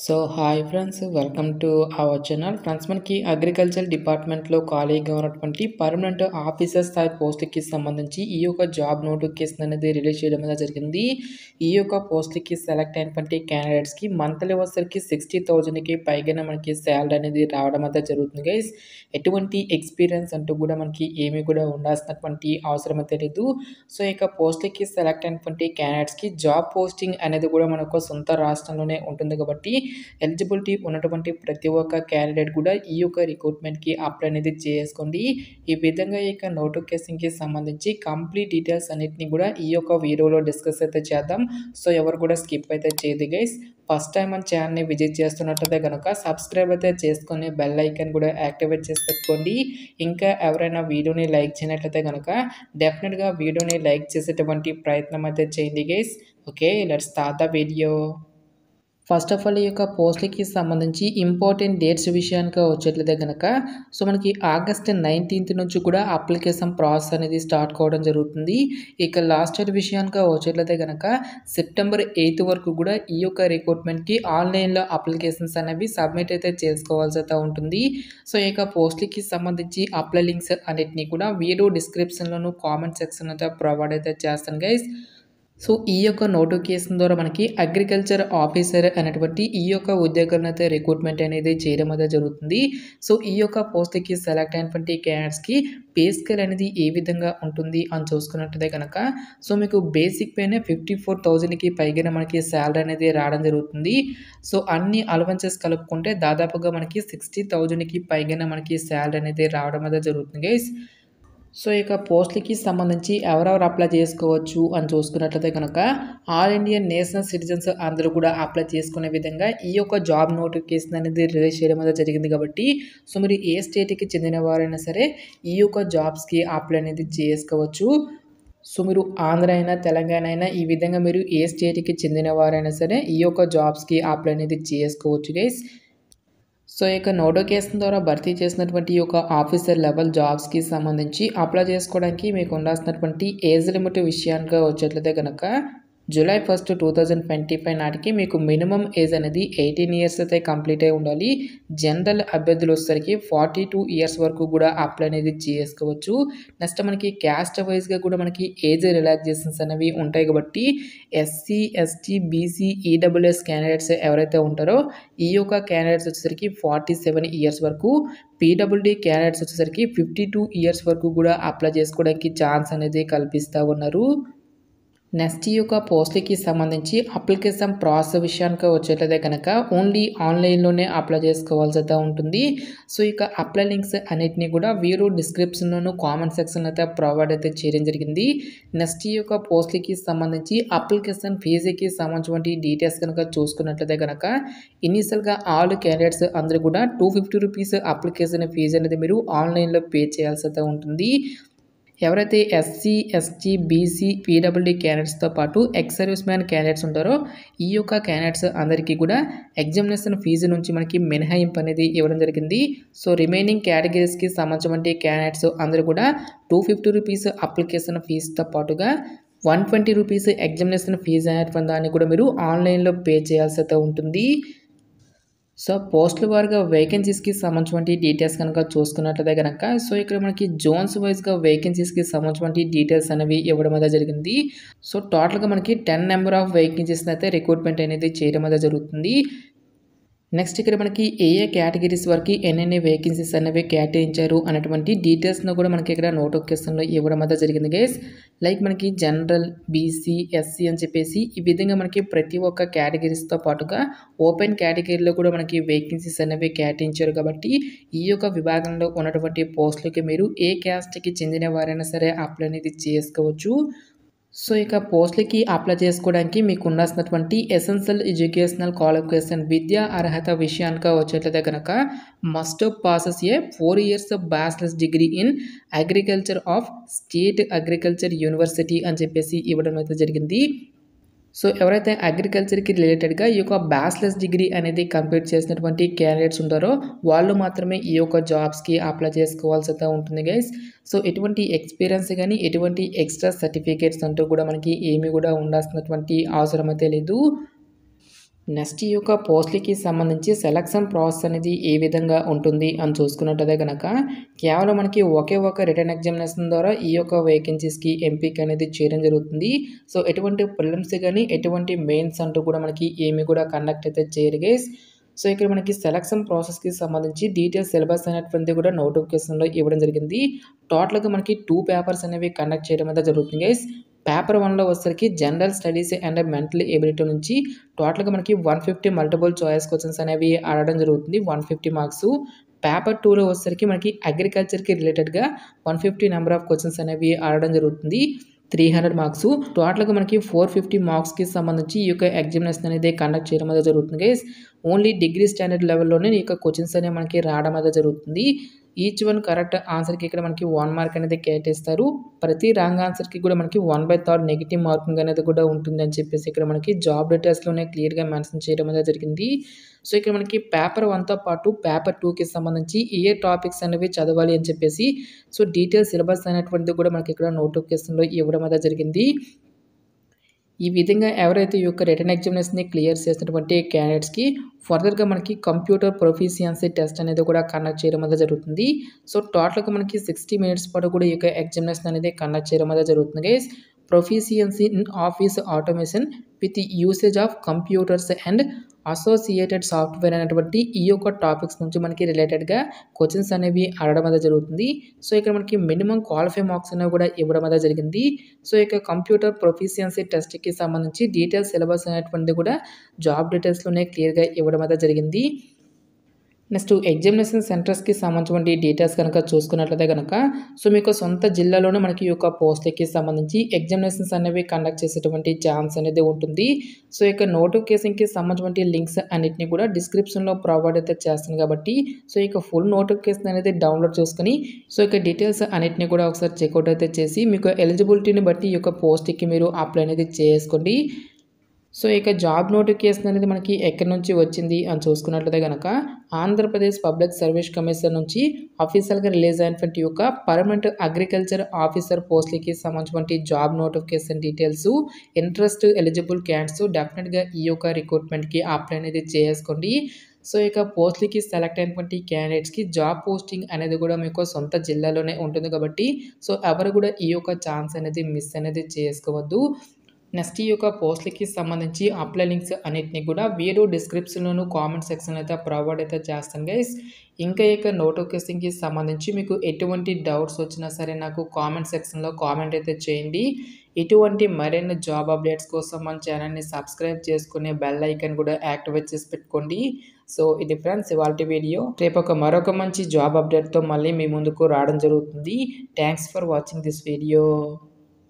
So hi friends, welcome to our channel. Friends, మనకి agriculture డిపార్ట్మెంట్లో ఖాళీగా ఉన్నటువంటి పర్మనెంట్ ఆఫీసర్ స్థాయి పోస్టుకి సంబంధించి ఈ యొక్క జాబ్ నోటిఫికేషన్ అనేది రిలీజ్ చేయడం అనేది జరిగింది. ఈ యొక్క పోస్టుకి సెలెక్ట్ అయినటువంటి క్యాండిడేట్స్కి మంత్లీ వచ్చరికి 60,000కి పైగానే మనకి శాలరీ అనేది రావడం అయితే జరుగుతుంది గైస్. ఎటువంటి ఎక్స్పీరియన్స్ అంటూ కూడా మనకి ఏమీ కూడా ఉండాల్సినటువంటి అవసరం అయితే లేదు. సో ఇక పోస్టుకి సెలెక్ట్ అయినటువంటి క్యాండిడేట్స్కి జాబ్ పోస్టింగ్ అనేది కూడా మనకు సొంత రాష్ట్రంలోనే ఉంటుంది కాబట్టి ఎలిజిబిలిటీ ఉన్నటువంటి ప్రతి ఒక్క క్యాండిడేట్ కూడా ఈ యొక్క రిక్రూట్మెంట్కి అప్లై అనేది చేసుకోండి. ఈ విధంగా ఈ యొక్క నోటిఫికేషన్కి సంబంధించి కంప్లీట్ డీటెయిల్స్ అన్నిటిని కూడా ఈ యొక్క వీడియోలో డిస్కస్ అయితే చేద్దాం. సో ఎవరు కూడా స్కిప్ అయితే చేయదు గైస్. ఫస్ట్ టైం మన ఛానల్ని విజిట్ చేస్తున్నట్లయితే కనుక సబ్స్క్రైబ్ అయితే చేసుకొని బెల్ ఐకాన్ కూడా యాక్టివేట్ చేసి పెట్టుకోండి. ఇంకా ఎవరైనా వీడియోని లైక్ చేయనట్లయితే కనుక డెఫినెట్గా వీడియోని లైక్ చేసేటువంటి ప్రయత్నం అయితే చేయండి guys. Okay, let's start the video. First of all ఈ యొక్క పోస్టులకి సంబంధించి ఇంపార్టెంట్ డేట్స్ విషయానికి వచ్చేట్లయితే కనుక సో మనకి ఆగస్ట్ 19th నుంచి కూడా అప్లికేషన్ ప్రాసెస్ అనేది స్టార్ట్ కావడం జరుగుతుంది. ఇక లాస్ట్ డేట్ విషయానికి వచ్చేట్లయితే కనుక సెప్టెంబర్ 8th వరకు కూడా ఈ యొక్క రిక్రూట్మెంట్కి ఆన్లైన్లో అప్లికేషన్స్ అనేవి సబ్మిట్ అయితే చేసుకోవాల్సి అయితే ఉంటుంది. సో ఈ యొక్క పోస్టులకి సంబంధించి అప్లై లింక్స్ అన్నిటిని కూడా వీడియో డిస్క్రిప్షన్లోను కామెంట్ సెక్షన్ అయితే ప్రొవైడ్ అయితే చేస్తాను గైస్. సో ఈ యొక్క నోటిఫికేషన్ ద్వారా మనకి అగ్రికల్చర్ ఆఫీసర్ అనేటువంటి ఈ యొక్క ఉద్యోగాలను అయితే రిక్రూట్మెంట్ అనేది చేయడం అయితే జరుగుతుంది. సో ఈ యొక్క పోస్ట్కి సెలెక్ట్ అయినటువంటి క్యాండిడేట్స్కి పే స్కేల్ అనేది ఏ విధంగా ఉంటుంది అని చూసుకున్నట్లయితే కనుక సో మీకు బేసిక్ పేనే 54,000కి పైగానే మనకి శాలరీ అనేది రావడం జరుగుతుంది. సో అన్ని అలవెన్సెస్ కలుపుకుంటే దాదాపుగా మనకి 60,000కి పైగానే మనకి శాలరీ అనేది రావడం అయితే జరుగుతుంది గైస్. సో ఇక పోస్టులకి సంబంధించి ఎవరెవరు అప్లై చేసుకోవచ్చు అని చూసుకున్నట్లయితే కనుక ఆల్ ఇండియన్ నేషనల్ సిటిజన్స్ అందరూ కూడా అప్లై చేసుకునే విధంగా ఈ యొక్క జాబ్ నోటిఫికేషన్ అనేది రిలీజ్ చేయడం అనేది జరిగింది కాబట్టి సో మీరు ఏ స్టేట్కి చెందిన వారైనా సరే ఈ యొక్క జాబ్స్కి అప్లై అనేది చేసుకోవచ్చు. సో మీరు ఆంధ్ర అయినా తెలంగాణ అయినా ఈ విధంగా మీరు ఏ స్టేట్కి చెందిన వారైనా సరే ఈ యొక్క జాబ్స్కి అప్లై అనేది చేసుకోవచ్చు గైస్. సో ఇక నోటిఫికేషన్ ద్వారా భర్తీ చేసినటువంటి ఈ యొక్క ఆఫీసర్ లెవెల్ జాబ్స్కి సంబంధించి అప్లై చేసుకోవడానికి మీకు ఉండాల్సినటువంటి ఏజ్ లిమిట్ విషయానికి వచ్చేట్లయితే కనుక జూలై 1st, 2025 నాటికి మీకు మినిమం ఏజ్ అనేది 18 years అయితే కంప్లీట్ అయి ఉండాలి. జనరల్ అభ్యర్థులు వచ్చేసరికి 42 years వరకు కూడా అప్లై అనేది చేసుకోవచ్చు. నెక్స్ట్ మనకి క్యాస్ట్ వైజ్గా కూడా మనకి ఏజ్ రిలాక్సేషన్స్ అనేవి ఉంటాయి కాబట్టి SC, ST, BC, EWS candidates ఎవరైతే ఉంటారో ఈ యొక్క క్యాండిడేట్స్ వచ్చేసరికి 47 years వరకు, పీడబ్ల్యూడీ క్యాండిడేట్స్ వచ్చేసరికి 52 years వరకు కూడా అప్లై చేసుకోవడానికి ఛాన్స్ అనేది కల్పిస్తూ ఉన్నారు. నెక్స్ట్ ఈ యొక్క పోస్టులకి సంబంధించి అప్లికేషన్ ప్రాసెస్ విషయానికి వచ్చేట్లయితే కనుక ఓన్లీ ఆన్లైన్లోనే అప్లై చేసుకోవాల్సి అయితే ఉంటుంది. సో ఇక అప్లై లింక్స్ అన్నిటిని కూడా వీడియో డిస్క్రిప్షన్లోను కామెంట్ సెక్షన్ అయితే ప్రొవైడ్ అయితే చేయడం జరిగింది. నెక్స్ట్ ఈ యొక్క పోస్టులకి సంబంధించి అప్లికేషన్ ఫీజుకి సంబంధించిన డీటెయిల్స్ కనుక చూసుకున్నట్లయితే కనుక ఇనీషియల్గా ఆల్ క్యాండిడేట్స్ అందరూ కూడా 250 rupees అప్లికేషన్ ఫీజు అనేది మీరు ఆన్లైన్లో పే చేయాల్సి అయితే ఉంటుంది. ఎవరైతే ఎస్సీ, ఎస్టీ, బీసీ, పీడబ్ల్యూడీ క్యాండిడేట్స్తో పాటు ఎక్స్ సర్వీస్ మ్యాన్ క్యాండిడేట్స్ ఉంటారో ఈ యొక్క క్యాండిడేట్స్ అందరికీ కూడా ఎగ్జామినేషన్ ఫీజు నుంచి మనకి మినహాయింపు అనేది ఇవ్వడం జరిగింది. సో రిమైనింగ్ కేటగిరీస్కి సంబంధించిన క్యాండిడేట్స్ అందరూ కూడా 250 rupees అప్లికేషన్ ఫీజుతో పాటుగా 120 rupees ఎగ్జామినేషన్ ఫీజు అనేటువంటి దాన్ని కూడా మీరు ఆన్లైన్లో పే చేయాల్సి అయితే ఉంటుంది. సో పోస్టుల వారిగా వేకెన్సీస్కి సంబంధించిన డీటెయిల్స్ కనుక చూసుకున్నట్లయితే కనుక సో ఇక్కడ మనకి జోన్స్ వైజ్గా వేకెన్సీస్కి సంబంధించిన డీటెయిల్స్ అనేవి ఇవ్వడం అయితే జరిగింది. సో టోటల్గా మనకి 10 నెంబర్ ఆఫ్ వేకెన్సీస్ని అయితే రిక్రూట్మెంట్ అనేది చేయడం అయితే జరుగుతుంది. నెక్స్ట్ ఇక్కడ మనకి ఏ కేటగిరీస్ వరకు ఎన్నెన్ని వేకెన్సీస్ అనేవి కేటాయించారు అనేటువంటి డీటెయిల్స్ను కూడా మనకి ఇక్కడ నోటిఫికేషన్లో ఇవ్వడం అయితే జరిగింది గైస్. లైక్ మనకి జనరల్, బీసీ, ఎస్సీ అని చెప్పేసి ఈ విధంగా మనకి ప్రతి ఒక్క కేటగిరీస్తో పాటుగా ఓపెన్ కేటగిరీలో కూడా మనకి వేకెన్సీస్ అనేవి కేటాయించారు కాబట్టి ఈ యొక్క విభాగంలో ఉన్నటువంటి పోస్టులకి మీరు ఏ క్యాస్ట్కి చెందిన వారైనా సరే అప్లై అనేది చేసుకోవచ్చు. సో ఇక పోస్టులకి అప్లై చేసుకోవడానికి మీకు ఉండాల్సినటువంటి ఎసెన్షియల్ ఎడ్యుకేషనల్ క్వాలిఫికేషన్ విద్యా అర్హత విషయానికి వచ్చేట్లయితే కనుక must passes A 4 years bachelors degree in agriculture of state agriculture university అని చెప్పేసి ఇవ్వడం అయితే జరిగింది. సో ఎవరైతే అగ్రికల్చర్కి రిలేటెడ్గా ఈ యొక్క బ్యాచిలర్స్ డిగ్రీ అనేది కంప్లీట్ చేసినటువంటి క్యాండిడేట్స్ ఉంటారో వాళ్ళు మాత్రమే ఈ యొక్క జాబ్స్కి అప్లై చేసుకోవాల్సి అయితే ఉంటుంది గైస్. సో ఎటువంటి ఎక్స్పీరియన్స్ కానీ ఎటువంటి ఎక్స్ట్రా సర్టిఫికేట్స్ అంటూ కూడా మనకి ఏమీ కూడా ఉండాల్సినటువంటి అవసరం అయితే లేదు. నెక్స్ట్ ఈ యొక్క పోస్ట్‌లకి సంబంధించి సెలక్షన్ ప్రాసెస్ అనేది ఏ విధంగా ఉంటుంది అని చూసుకున్నట్టయితే గనక కేవలం మనకి ఒకే ఒక రిటన్ ఎగ్జామినేషన్ ద్వారా ఈ యొక్క వేకెన్సీస్‌కి ఎంపిక అనేది చేయడం జరుగుతుంది. సో ఎటువంటి ప్రిలిమ్స్ గాని, ఎటువంటి మెయిన్స్ అంటూ కూడా మనకి ఏమి కూడా కండక్ట్ అయితే చేయరు గైస్. సో ఇక్కడ మనకి సెలక్షన్ ప్రాసెస్‌కి సంబంధించి డీటెయిల్స్ సిలబస్ అనేటువంటిది కూడా నోటిఫికేషన్‌లో ఇవ్వడం జరిగింది. టోటల్‌గా మనకి 2 పేపర్స్ అనేవి కండక్ట్ చేయడం అయితే జరుగుతుంది గైస్. పేపర్ 1లో వచ్చేసరికి general studies and mental ability నుంచి టోటల్‌గా మనకి 150 మల్టిపుల్ చాయిస్ క్వెషన్స్ అనేవి అడగడం జరుగుతుంది. 150 మార్క్స్. పేపర్ 2లో వచ్చేసరికి మనకి అగ్రికల్చర్‌కి రిలేటెడ్‌గా 150 నెంబర్ ఆఫ్ క్వెషన్స్ అనేవి అడగడం జరుగుతుంది. 300 మార్క్స్. టోటల్‌గా మనకి 450 మార్క్స్‌కి సంబంధించి ఈ యొక్క ఎగ్జామినేషన్ అనేది కండక్ట్ చేయడం అయితే జరుగుతుంది గైస్. ఓన్లీ డిగ్రీ స్టాండర్డ్ లెవెల్‌లోనే ఈ యొక్క క్వెషన్స్ అనేవి మనకి రావడం అయితే జరుగుతుంది. ఈచ్ వన్ కరెక్ట్ ఆన్సర్‌కి ఇక్కడ మనకి 1 మార్క్ అనేది కేటాయిస్తారు. ప్రతి రాంగ్ ఆన్సర్‌కి కూడా మనకి 1/3 నెగెటివ్ మార్కింగ్ అనేది కూడా ఉంటుందని చెప్పేసి ఇక్కడ మనకి జాబ్ డీటెయిల్స్‌లోనే క్లియర్‌గా మెన్షన్ చేయడం అనేది జరిగింది. సో ఇక్కడ మనకి పేపర్ 1తో పాటు పేపర్ 2కి సంబంధించి ఏ టాపిక్స్ అనేవి చదవాలి అని చెప్పేసి సో డీటెయిల్ సిలబస్ అనేటువంటిది కూడా మనకి ఇక్కడ నోటిఫికేషన్‌లో ఇవ్వడం అయితే జరిగింది. ఈ విధంగా ఎవరైతే ఈ యొక్క రిటన్ ఎగ్జామినేషన్‌ని క్లియర్ చేసినటువంటి క్యాండిడేట్స్‌కి ఫర్దర్‌గా మనకి కంప్యూటర్ ప్రొఫిషియన్సీ టెస్ట్ అనేది కూడా కండక్ట్ చేయడం అయితే జరుగుతుంది. సో టోటల్‌గా మనకి 60 మినిట్స్ పాటు కూడా ఈ యొక్క ఎగ్జామినేషన్ అనేది కండక్ట్ చేయడం అయితే జరుగుతుంది guys. Proficiency in office automation with usage of computers and associated software అనేటువంటి ఈ యొక్క టాపిక్స్ నుంచి మనకి రిలేటెడ్‌గా క్వెషన్స్ అనేవి అడగడం అయితే జరుగుతుంది. సో ఇక్కడ మనకి మినిమమ్ క్వాలిఫై మార్క్స్ అనేవి కూడా ఇవ్వడం అయితే జరిగింది. సో ఇక కంప్యూటర్ ప్రొఫిషియన్సీ టెస్ట్‌కి సంబంధించి డీటెయిల్స్ సిలబస్ అనేటువంటిది కూడా జాబ్ డీటెయిల్స్‌లోనే క్లియర్‌గా ఇవ్వడం అయితే జరిగింది. నెక్స్ట్ ఎగ్జామినేషన్ సెంటర్స్‌కి సంబంధించినటువంటి డీటెయిల్స్ కనుక చూసుకున్నట్లయితే గనక సో మీకు సొంత జిల్లాలోనే మనకి ఈ యొక్క పోస్ట్‌లకి సంబంధించి ఎగ్జామినేషన్స్ అనేవి కండక్ట్ చేసేటువంటి ఛాన్స్ అనేది ఉంటుంది. సో ఇక నోటిఫికేషన్‌కి సంబంధించినటువంటి లింక్స్ అన్నిటిని కూడా డిస్క్రిప్షన్‌లో ప్రొవైడ్ అయితే చేస్తాను కాబట్టి సో ఇక ఫుల్ నోటిఫికేషన్ అనేది డౌన్లోడ్ చేసుకొని సో ఇక డీటెయిల్స్ అన్నిటిని కూడా ఒకసారి చెక్‌ఔట్ అయితే చేసి మీకు ఎలిజిబిలిటీని బట్టి ఈ యొక్క పోస్ట్‌కి మీరు అప్లై అనేది చేసుకోండి. సో ఇక జాబ్ నోటిఫికేషన్ అనేది మనకి ఎక్కడి నుంచి వచ్చింది అని చూసుకున్నట్లయితే గనక ఆంధ్రప్రదేశ్ పబ్లిక్ సర్వీస్ కమిషన్ నుంచి అఫీషియల్‌గా రిలీజ్ అయినటువంటి ఈ యొక్క పర్మనెంట్ అగ్రికల్చర్ ఆఫీసర్ పోస్ట్‌లకి సంబంధించినటువంటి job notification details interest eligible candidates డెఫినెట్‌గా ఈ యొక్క రిక్రూట్మెంట్‌కి అప్లై అనేది చేసుకోండి. సో ఇక పోస్ట్‌లకి సెలెక్ట్ అయినటువంటి క్యాండిడేట్స్‌కి జాబ్ పోస్టింగ్ అనేది కూడా మీకు సొంత జిల్లాలోనే ఉంటుంది కాబట్టి సో ఎవరు కూడా ఈ యొక్క ఛాన్స్ అనేది మిస్ అనేది చేసుకోవద్దు. నెక్స్ట్ ఈ యొక్క పోస్ట్‌లకి సంబంధించి అప్లై లింక్స్ అన్నిటిని కూడా వీడియో డిస్క్రిప్షన్‌లోను, కామెంట్ సెక్షన్‌లో అయితే ప్రొవైడ్ అయితే చేస్తాను గైస్. ఇంకా ఇక నోటిఫికేషన్‌కి సంబంధించి మీకు ఎటువంటి డౌట్స్ వచ్చినా సరే నాకు కామెంట్ సెక్షన్‌లో కామెంట్ అయితే చేయండి. ఇటువంటి మరిన్ని జాబ్ అప్డేట్స్ కోసం మన ఛానల్‌ని సబ్స్క్రైబ్ చేసుకొని బెల్ ఐకాన్ కూడా యాక్టివేట్ చేసి పెట్టుకోండి. సో ఇది ఫ్రెండ్స్ ఇవాల్టి వీడియో. రేపు మరొక మంచి జాబ్ అప్డేట్‌తో మళ్ళీ మీ ముందుకు రావడం జరుగుతుంది. Thanks for watching this video.